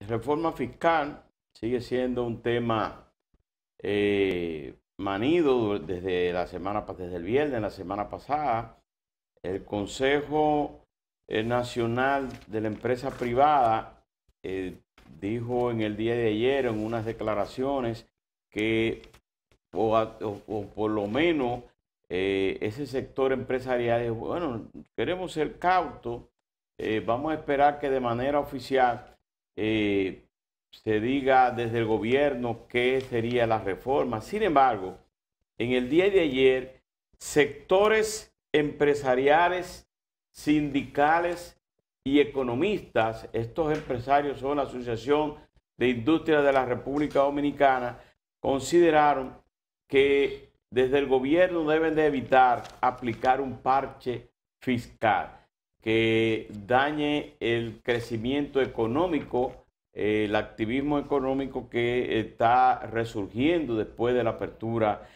reforma fiscal sigue siendo un tema manido desde desde el viernes, la semana pasada. El Consejo Nacional de la Empresa Privada dijo en el día de ayer en unas declaraciones que, o por lo menos, ese sector empresarial dijo, bueno, queremos ser cautos, vamos a esperar que de manera oficial se diga desde el gobierno qué sería la reforma. Sin embargo, en el día de ayer, sectores empresariales, sindicales y economistas, estos empresarios son la Asociación de Industria de la República Dominicana, consideraron que desde el gobierno deben de evitar aplicar un parche fiscal que dañe el crecimiento económico, el activismo económico que está resurgiendo después de la apertura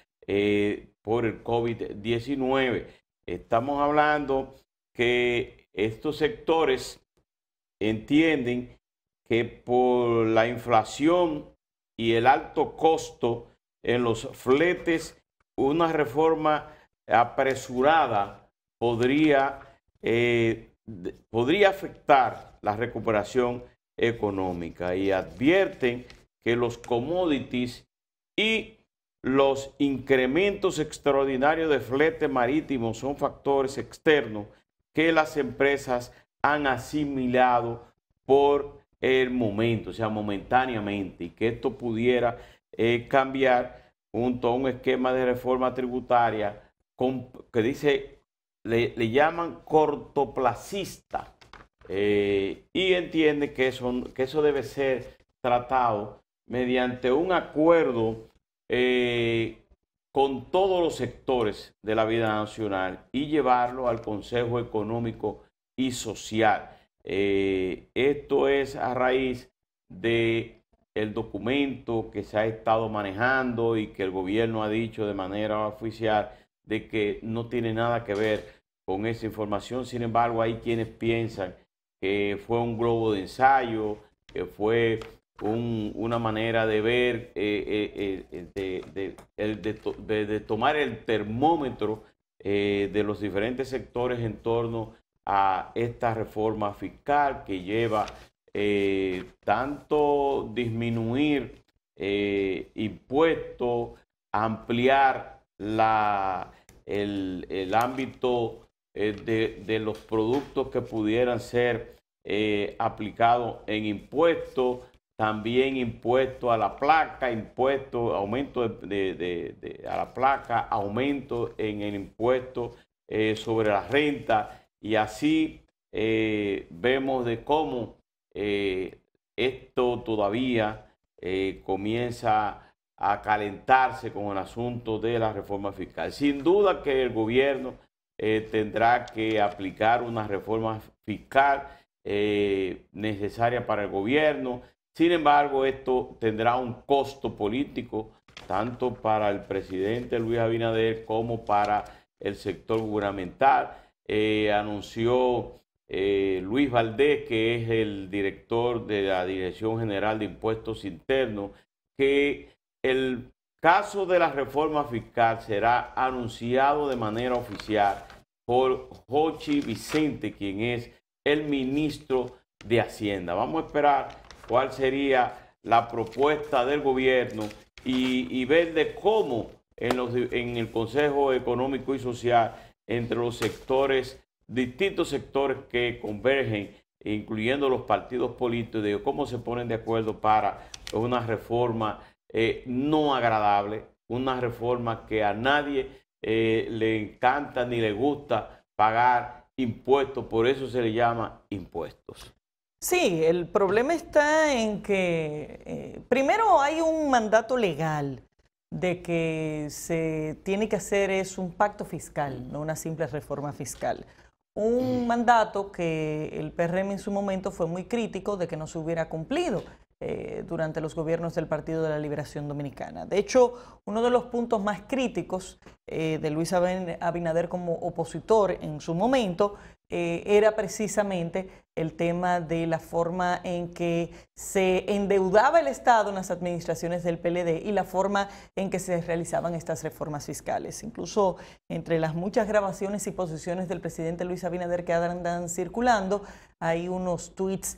por el COVID-19. Estamos hablando que estos sectores entienden que por la inflación y el alto costo en los fletes, una reforma apresurada podría afectar la recuperación económica, y advierten que los commodities y los incrementos extraordinarios de flete marítimo son factores externos que las empresas han asimilado por el momento, o sea, momentáneamente, y que esto pudiera cambiar junto a un esquema de reforma tributaria que dice, le llaman cortoplacista, y entiende que eso debe ser tratado mediante un acuerdo con todos los sectores de la vida nacional y llevarlo al Consejo Económico y Social. Esto es a raíz de el documento que se ha estado manejando y que el gobierno ha dicho de manera oficial de que no tiene nada que ver con esa información. Sin embargo, hay quienes piensan que fue un globo de ensayo, que fue una manera de ver, de tomar el termómetro de los diferentes sectores en torno a esta reforma fiscal que lleva tanto disminuir impuestos, ampliar el ámbito de los productos que pudieran ser aplicados en impuestos, también impuesto a la placa, aumento a la placa, aumento en el impuesto sobre la renta, y así vemos de cómo esto todavía comienza a calentarse con el asunto de la reforma fiscal. Sin duda que el gobierno tendrá que aplicar una reforma fiscal necesaria para el gobierno. Sin embargo, esto tendrá un costo político, tanto para el presidente Luis Abinader como para el sector gubernamental. Anunció Luis Valdés, que es el director de la Dirección General de Impuestos Internos, que el caso de la reforma fiscal será anunciado de manera oficial por Jochi Vicente, quien es el ministro de Hacienda. Vamos a esperar cuál sería la propuesta del gobierno y ver de cómo en el Consejo Económico y Social, entre los sectores, distintos sectores que convergen, incluyendo los partidos políticos, de cómo se ponen de acuerdo para una reforma no agradable, una reforma que a nadie le encanta ni le gusta pagar impuestos, por eso se le llama impuestos. Sí, el problema está en que primero hay un mandato legal de que se tiene que hacer es un pacto fiscal, no una simple reforma fiscal. Un mandato que el PRM en su momento fue muy crítico de que no se hubiera cumplido durante los gobiernos del Partido de la Liberación Dominicana. De hecho, uno de los puntos más críticos de Luis Abinader como opositor en su momento era precisamente el tema de la forma en que se endeudaba el Estado en las administraciones del PLD y la forma en que se realizaban estas reformas fiscales. Incluso entre las muchas grabaciones y posiciones del presidente Luis Abinader que andan circulando, hay unos tweets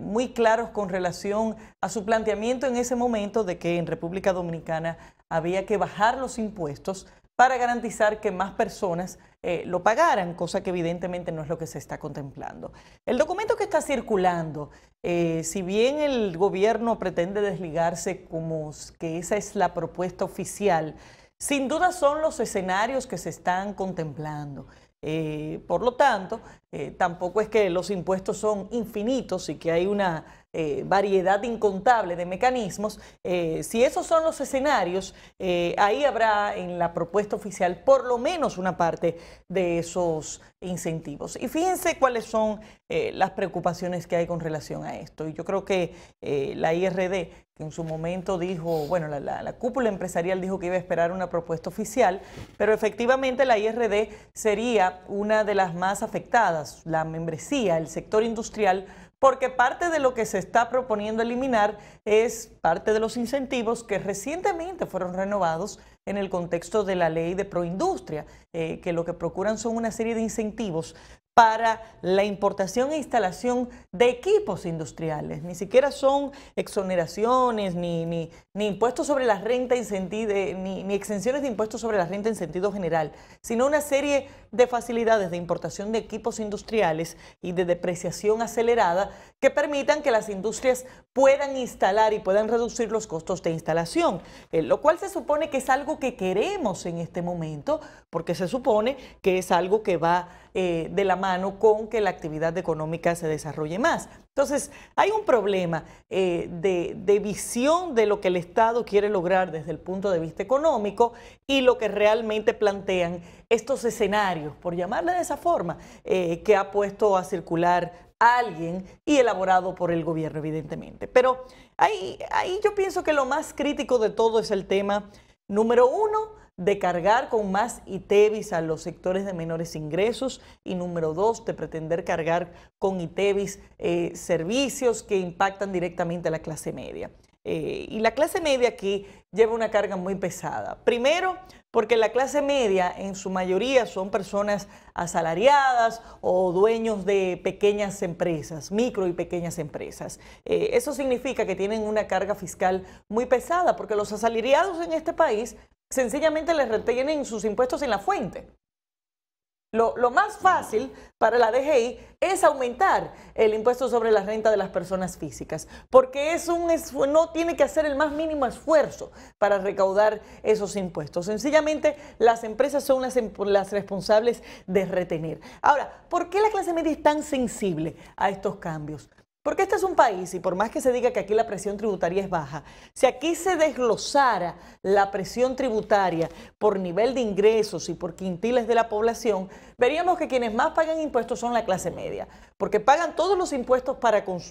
muy claros con relación a su planteamiento en ese momento de que en República Dominicana había que bajar los impuestos para garantizar que más personas lo pagaran, cosa que evidentemente no es lo que se está contemplando. El documento que está circulando, si bien el gobierno pretende desligarse como que esa es la propuesta oficial, sin duda son los escenarios que se están contemplando. Por lo tanto, tampoco es que los impuestos son infinitos y que hay una variedad incontable de mecanismos. Si esos son los escenarios, ahí habrá en la propuesta oficial por lo menos una parte de esos incentivos. Y fíjense cuáles son las preocupaciones que hay con relación a esto. Y yo creo que la IRD, que en su momento dijo, bueno, la cúpula empresarial dijo que iba a esperar una propuesta oficial, pero efectivamente la IRD sería una de las más afectadas, la membresía, el sector industrial, porque parte de lo que se está proponiendo eliminar es parte de los incentivos que recientemente fueron renovados en el contexto de la ley de proindustria, que lo que procuran son una serie de incentivos para la importación e instalación de equipos industriales. Ni siquiera son exoneraciones, ni impuestos sobre la renta ni exenciones de impuestos sobre la renta en sentido general, sino una serie de facilidades de importación de equipos industriales y de depreciación acelerada que permitan que las industrias puedan instalar y puedan reducir los costos de instalación, lo cual se supone que es algo que queremos en este momento, porque se supone que es algo que va de la mano con que la actividad económica se desarrolle más. Entonces, hay un problema de visión de lo que el Estado quiere lograr desde el punto de vista económico y lo que realmente plantean estos escenarios, por llamarle de esa forma, que ha puesto a circular alguien y elaborado por el gobierno, evidentemente. Pero ahí yo pienso que lo más crítico de todo es el tema, número uno, de cargar con más ITEVIS a los sectores de menores ingresos y número dos, de pretender cargar con ITEVIS servicios que impactan directamente a la clase media. Y la clase media aquí lleva una carga muy pesada. Primero, porque la clase media en su mayoría son personas asalariadas o dueños de pequeñas empresas, micro y pequeñas empresas. Eso significa que tienen una carga fiscal muy pesada porque los asalariados en este país sencillamente les retienen sus impuestos en la fuente. Lo más fácil para la DGI es aumentar el impuesto sobre la renta de las personas físicas, porque no tiene que hacer el más mínimo esfuerzo para recaudar esos impuestos. Sencillamente las empresas son las responsables de retener. Ahora, ¿por qué la clase media es tan sensible a estos cambios? Porque este es un país, y por más que se diga que aquí la presión tributaria es baja, si aquí se desglosara la presión tributaria por nivel de ingresos y por quintiles de la población, veríamos que quienes más pagan impuestos son la clase media, porque pagan todos los impuestos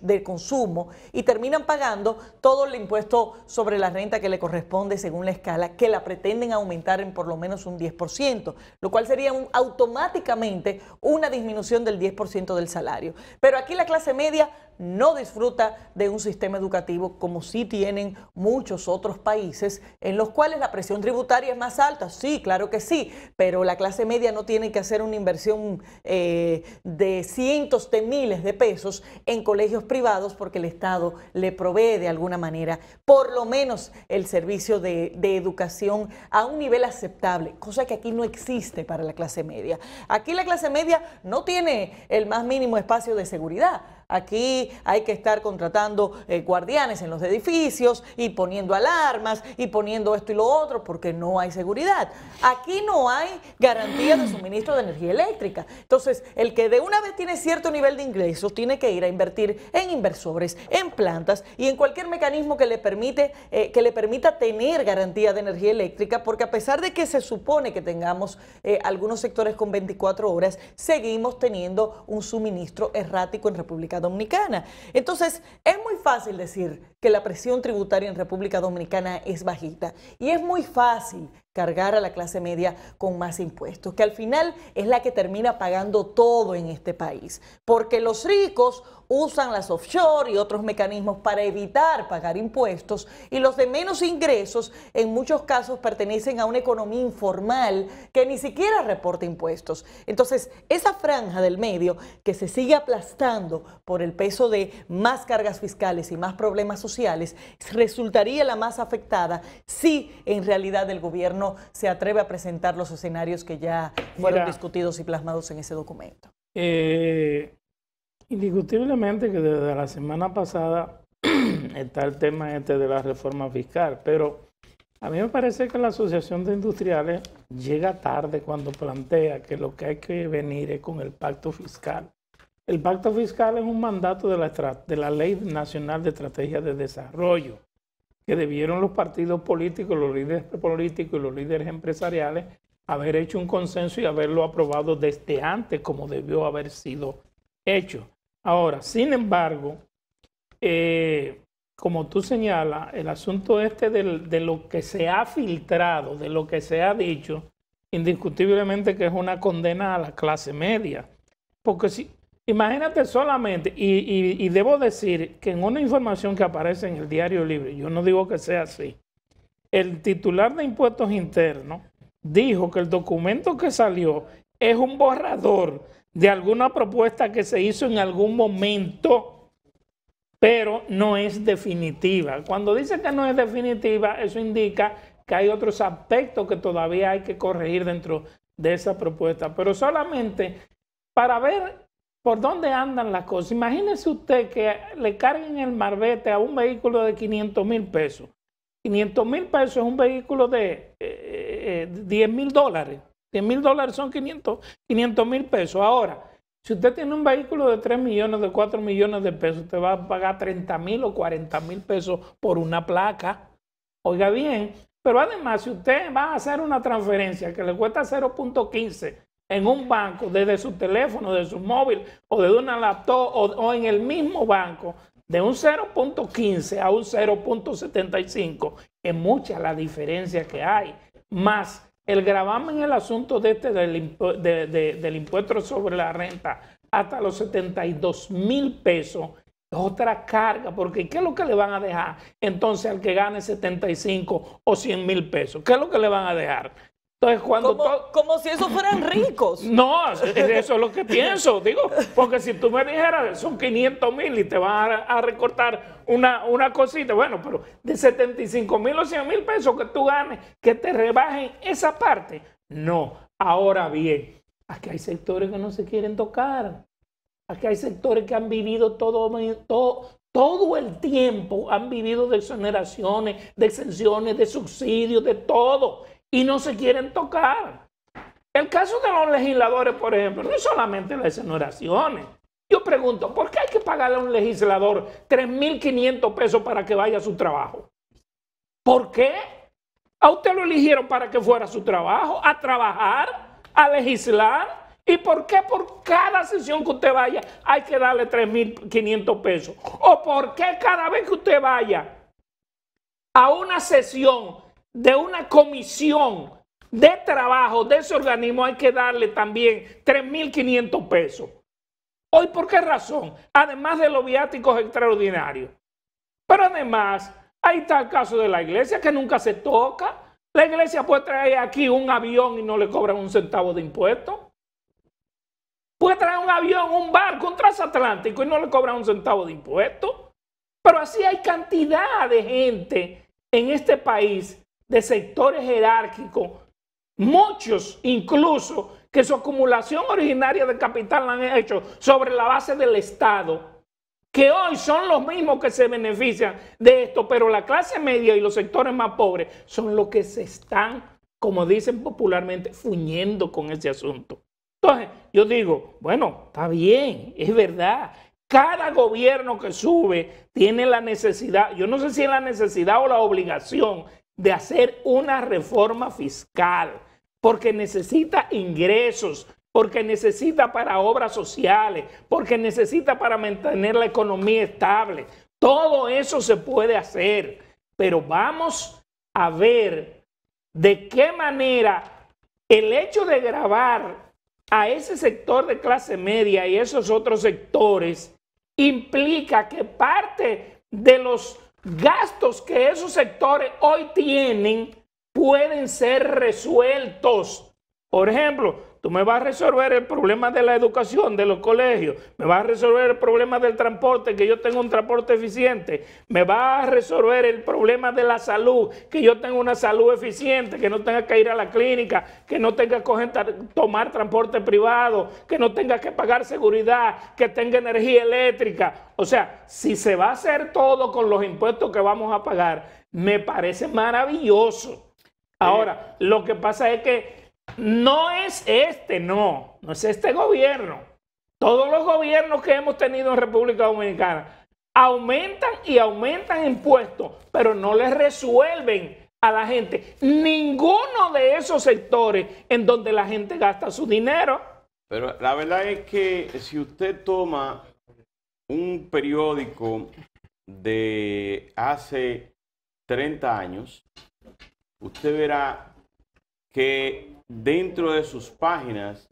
de consumo y terminan pagando todo el impuesto sobre la renta que le corresponde según la escala, que la pretenden aumentar en por lo menos un 10%, lo cual sería automáticamente una disminución del 10% del salario. Pero aquí la clase media no disfruta de un sistema educativo como sí tienen muchos otros países en los cuales la presión tributaria es más alta. Sí, claro que sí, pero la clase media no tiene que hacer una inversión de cientos de miles de pesos en colegios privados porque el Estado le provee de alguna manera por lo menos el servicio de educación a un nivel aceptable, cosa que aquí no existe para la clase media. Aquí la clase media no tiene el más mínimo espacio de seguridad. Aquí hay que estar contratando guardianes en los edificios y poniendo alarmas y poniendo esto y lo otro porque no hay seguridad. Aquí no hay garantía de suministro de energía eléctrica. Entonces, el que de una vez tiene cierto nivel de ingresos tiene que ir a invertir en inversores, en plantas y en cualquier mecanismo que le permita tener garantía de energía eléctrica, porque a pesar de que se supone que tengamos algunos sectores con 24 horas, seguimos teniendo un suministro errático en República Dominicana. Entonces, es muy fácil decir que la presión tributaria en República Dominicana es bajita y es muy fácil cargar a la clase media con más impuestos, que al final es la que termina pagando todo en este país, porque los ricos usan las offshore y otros mecanismos para evitar pagar impuestos, y los de menos ingresos en muchos casos pertenecen a una economía informal que ni siquiera reporta impuestos. Entonces, esa franja del medio que se sigue aplastando por el peso de más cargas fiscales y más problemas sociales, resultaría la más afectada si en realidad el gobierno se atreve a presentar los escenarios que ya fueron discutidos y plasmados en ese documento. Indiscutiblemente que desde la semana pasada está el tema este de la reforma fiscal, pero a mí me parece que la Asociación de Industriales llega tarde cuando plantea que lo que hay que venir es con el pacto fiscal. El pacto fiscal es un mandato de la Ley Nacional de Estrategia de Desarrollo, que debieron los partidos políticos, los líderes políticos y los líderes empresariales haber hecho un consenso y haberlo aprobado desde antes como debió haber sido hecho. Ahora, sin embargo, como tú señalas, el asunto este de lo que se ha filtrado, de lo que se ha dicho, indiscutiblemente que es una condena a la clase media. Porque si, imagínate solamente, y debo decir que en una información que aparece en el Diario Libre, yo no digo que sea así, el titular de Impuestos Internos dijo que el documento que salió es un borrador de alguna propuesta que se hizo en algún momento, pero no es definitiva. Cuando dice que no es definitiva, eso indica que hay otros aspectos que todavía hay que corregir dentro de esa propuesta, pero solamente para ver por dónde andan las cosas. Imagínese usted que le carguen el marbete a un vehículo de 500,000 pesos. 500,000 pesos es un vehículo de $10,000. $10,000 son 500,000 pesos. Ahora, si usted tiene un vehículo de 3 millones, de 4 millones de pesos, usted va a pagar 30,000 o 40,000 pesos por una placa. Oiga bien, pero además, si usted va a hacer una transferencia que le cuesta 0.15 en un banco, desde su teléfono, de su móvil o de una laptop o en el mismo banco, de un 0.15 a un 0.75, es mucha la diferencia que hay. Más el gravamen en el asunto de del impuesto sobre la renta hasta los 72,000 pesos es otra carga, porque ¿qué es lo que le van a dejar entonces al que gane 75 o 100,000 pesos? ¿Qué es lo que le van a dejar? Entonces, como si esos fueran ricos. No, eso es lo que pienso, digo, porque si tú me dijeras son 500,000 y te van a recortar una cosita, bueno, pero de 75,000 o 100,000 pesos que tú ganes, que te rebajen esa parte, no. Ahora bien, aquí hay sectores que no se quieren tocar, aquí hay sectores que han vivido todo el tiempo, han vivido de exoneraciones, de exenciones, de subsidios, de todo, y no se quieren tocar. El caso de los legisladores, por ejemplo, no es solamente las exoneraciones. Yo pregunto, ¿por qué hay que pagarle a un legislador 3,500 pesos para que vaya a su trabajo? ¿Por qué? A usted lo eligieron para que fuera a su trabajo, a trabajar, a legislar. ¿Y por qué por cada sesión que usted vaya hay que darle 3,500 pesos? ¿O por qué cada vez que usted vaya a una sesión de una comisión de trabajo de ese organismo hay que darle también 3,500 pesos? ¿Hoy por qué razón? Además de los viáticos extraordinarios. Pero además, ahí está el caso de la iglesia que nunca se toca. La iglesia puede traer aquí un avión y no le cobran un centavo de impuesto. Puede traer un avión, un barco, un transatlántico y no le cobran un centavo de impuesto. Pero así hay cantidad de gente en este país, de sectores jerárquicos, muchos incluso que su acumulación originaria de capital la han hecho sobre la base del Estado, que hoy son los mismos que se benefician de esto, pero la clase media y los sectores más pobres son los que se están, como dicen popularmente, fuñendo con ese asunto. Entonces, yo digo, bueno, está bien, es verdad. Cada gobierno que sube tiene la necesidad, yo no sé si es la necesidad o la obligación de hacer una reforma fiscal, porque necesita ingresos, porque necesita para obras sociales, porque necesita para mantener la economía estable. Todo eso se puede hacer, pero vamos a ver de qué manera el hecho de gravar a ese sector de clase media y esos otros sectores implica que parte de los gastos que esos sectores hoy tienen pueden ser resueltos. Por ejemplo, tú me vas a resolver el problema de la educación de los colegios, me vas a resolver el problema del transporte, que yo tenga un transporte eficiente, me vas a resolver el problema de la salud, que yo tenga una salud eficiente, que no tenga que ir a la clínica, que no tenga que tomar transporte privado, que no tenga que pagar seguridad, que tenga energía eléctrica. O sea, si se va a hacer todo con los impuestos que vamos a pagar, me parece maravilloso. Ahora, lo que pasa es que no es no es este gobierno. Todos los gobiernos que hemos tenido en República Dominicana aumentan y aumentan impuestos, pero no les resuelven a la gente ninguno de esos sectores en donde la gente gasta su dinero. Pero la verdad es que si usted toma un periódico de hace 30 años, usted verá que dentro de sus páginas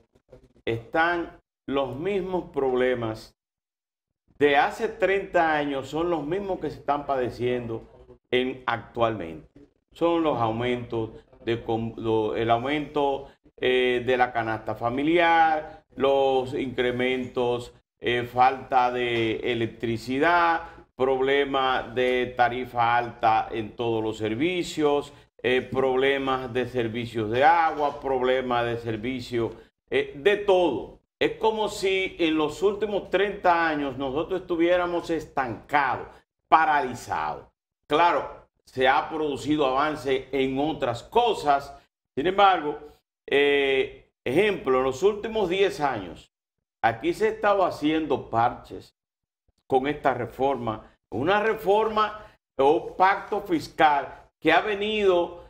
están los mismos problemas de hace 30 años, son los mismos que se están padeciendo actualmente. Son los aumentos, el aumento de la canasta familiar, los incrementos, falta de electricidad, problema de tarifa alta en todos los servicios, problemas de servicios de agua, problemas de servicio, de todo. Es como si en los últimos 30 años nosotros estuviéramos estancados, paralizados. Claro, se ha producido avance en otras cosas. Sin embargo, ejemplo, en los últimos 10 años, aquí se estaba haciendo parches con esta reforma, una reforma o pacto fiscal que ha venido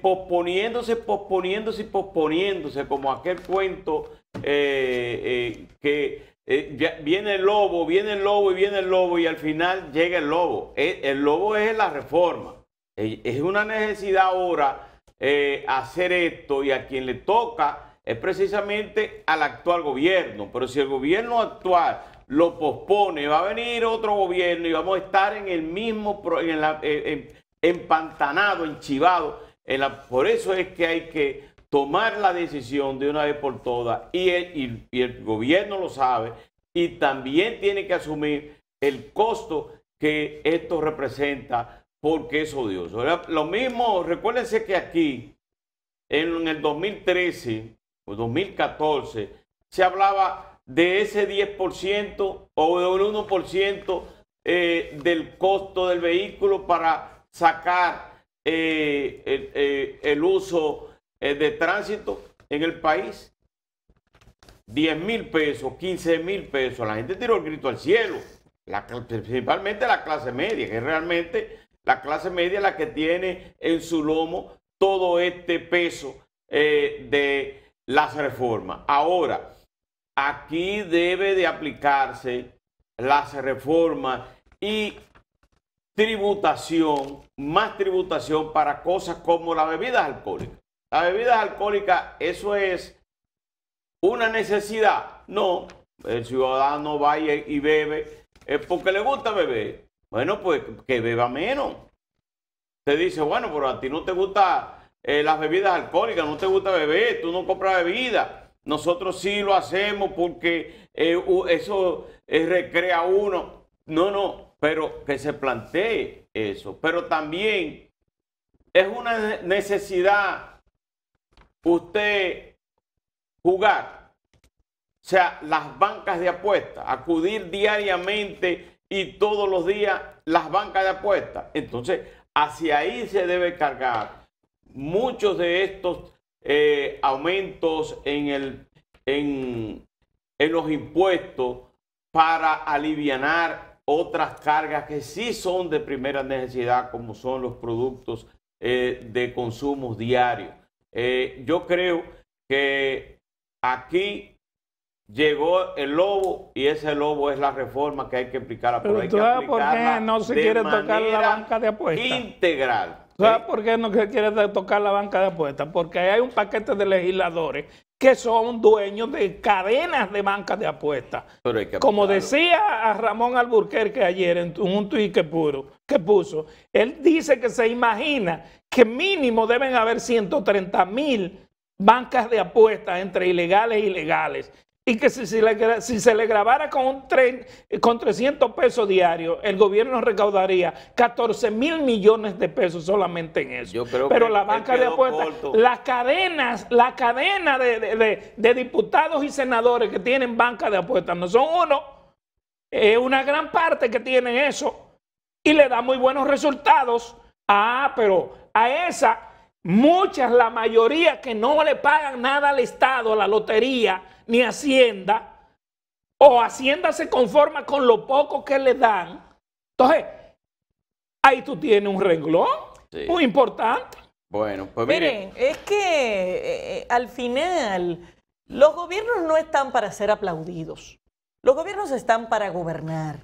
posponiéndose, como aquel cuento que viene el lobo y al final llega el lobo. El lobo es la reforma. Es una necesidad ahora hacer esto, y a quien le toca es precisamente al actual gobierno. Pero si el gobierno actual lo pospone, va a venir otro gobierno y vamos a estar en el mismo, empantanado, enchivado. Por eso es que hay que tomar la decisión de una vez por todas, y el gobierno lo sabe, y también tiene que asumir el costo que esto representa, porque es odioso. Lo mismo, recuérdense que aquí, en el 2013 o 2014, se hablaba de ese 10% o de un 1% del costo del vehículo para sacar el uso de tránsito en el país. 10,000 pesos, 15,000 pesos. La gente tiró el grito al cielo, principalmente la clase media, que es realmente la clase media la que tiene en su lomo todo este peso de las reformas. Ahora, aquí debe de aplicarse las reformas y tributación, más tributación para cosas como las bebidas alcohólicas. Las bebidas alcohólicas, ¿eso es una necesidad? No, el ciudadano va y bebe porque le gusta beber. Bueno, pues que beba menos. Te dice, bueno, pero a ti no te gustan las bebidas alcohólicas, no te gusta beber, tú no compras bebida. Nosotros sí lo hacemos porque eso recrea uno. No, pero que se plantee eso. Pero también es una necesidad usted jugar. O sea, las bancas de apuestas, acudir diariamente y todos los días las bancas de apuestas. Entonces, hacia ahí se debe cargar muchos de estos aumentos en los impuestos para alivianar otras cargas que sí son de primera necesidad, como son los productos de consumo diario. Yo creo que aquí llegó el lobo, y ese lobo es la reforma que hay que aplicar. Pero tú sabes por qué no se quiere tocar la banca de apuestas. Integral. ¿Sabes por qué no quiere tocar la banca de apuestas? Porque hay un paquete de legisladores que son dueños de cadenas de bancas de apuestas. Como decía a Ramón Alburquerque ayer en un tuit que puso, él dice que se imagina que mínimo deben haber 130,000 bancas de apuestas entre ilegales y legales. Y que si se le grabara con 300 pesos diarios, el gobierno recaudaría 14,000 millones de pesos solamente en eso. Pero la banca de apuestas, la cadena de diputados y senadores que tienen banca de apuestas, no son uno, es una gran parte que tienen eso y le da muy buenos resultados. Pero a esa, muchas, la mayoría que no le pagan nada al Estado, a la lotería, ni Hacienda, o Hacienda se conforma con lo poco que le dan. Entonces, ahí tú tienes un renglón muy importante. Bueno, pues miren, es que al final los gobiernos no están para ser aplaudidos. Los gobiernos están para gobernar.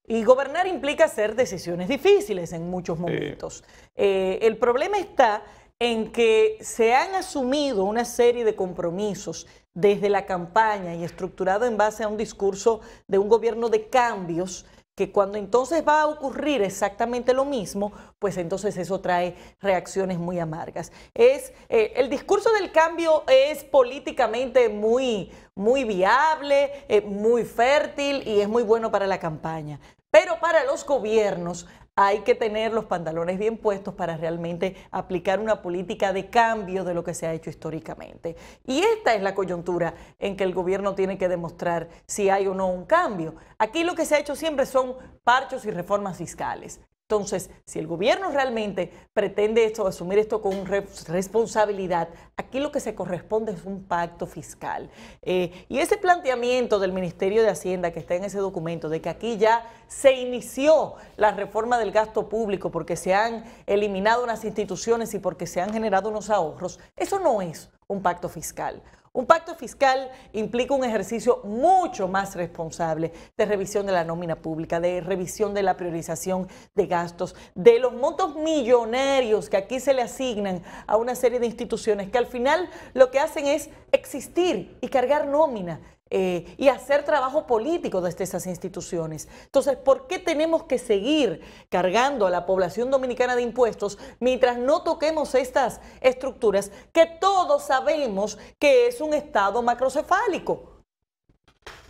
Y gobernar implica hacer decisiones difíciles en muchos momentos. El problema está en que se han asumido una serie de compromisos desde la campaña y estructurado en base a un discurso de un gobierno de cambios, que cuando entonces va a ocurrir exactamente lo mismo, pues entonces eso trae reacciones muy amargas. El discurso del cambio es políticamente muy viable, muy fértil y es muy bueno para la campaña. Pero para los gobiernos hay que tener los pantalones bien puestos para realmente aplicar una política de cambio de lo que se ha hecho históricamente. Y esta es la coyuntura en que el gobierno tiene que demostrar si hay o no un cambio. Aquí lo que se ha hecho siempre son parchos y reformas fiscales. Entonces, si el gobierno realmente pretende asumir esto con responsabilidad, aquí lo que se corresponde es un pacto fiscal. Y ese planteamiento del Ministerio de Hacienda que está en ese documento, de que aquí ya se inició la reforma del gasto público porque se han eliminado unas instituciones y porque se han generado unos ahorros, eso no es un pacto fiscal. Un pacto fiscal implica un ejercicio mucho más responsable de revisión de la nómina pública, de revisión de la priorización de gastos, de los montos millonarios que aquí se le asignan a una serie de instituciones que al final lo que hacen es existir y cargar nómina. Y hacer trabajo político desde esas instituciones. Entonces, ¿por qué tenemos que seguir cargando a la población dominicana de impuestos mientras no toquemos estas estructuras que todos sabemos que es un Estado macrocefálico?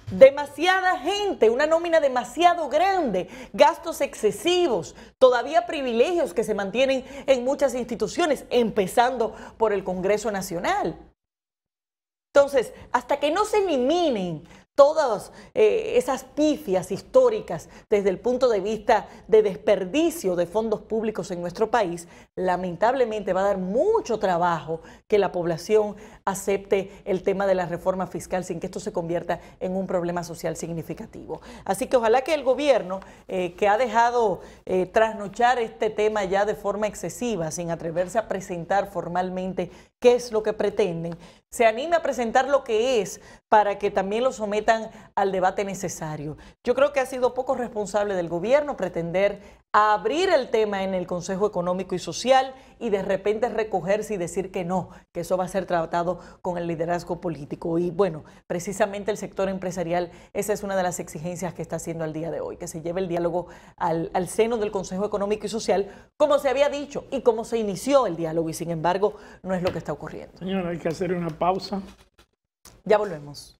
Demasiada gente, una nómina demasiado grande, gastos excesivos, todavía privilegios que se mantienen en muchas instituciones, empezando por el Congreso Nacional. Entonces, hasta que no se eliminen todas esas pifias históricas desde el punto de vista de desperdicio de fondos públicos en nuestro país, lamentablemente va a dar mucho trabajo que la población acepte el tema de la reforma fiscal sin que esto se convierta en un problema social significativo. Así que ojalá que el gobierno, que ha dejado trasnochar este tema ya de forma excesiva, sin atreverse a presentar formalmente qué es lo que pretenden, se anime a presentar lo que es para que también lo sometan al debate necesario. Yo creo que ha sido poco responsable del gobierno pretender abrir el tema en el Consejo Económico y Social y de repente recogerse y decir que no, que eso va a ser tratado con el liderazgo político. Y bueno, precisamente el sector empresarial, esa es una de las exigencias que está haciendo al día de hoy, que se lleve el diálogo al seno del Consejo Económico y Social, como se había dicho y como se inició el diálogo, y sin embargo no es lo que está ocurriendo. Señora, hay que hacer una pausa. Ya volvemos.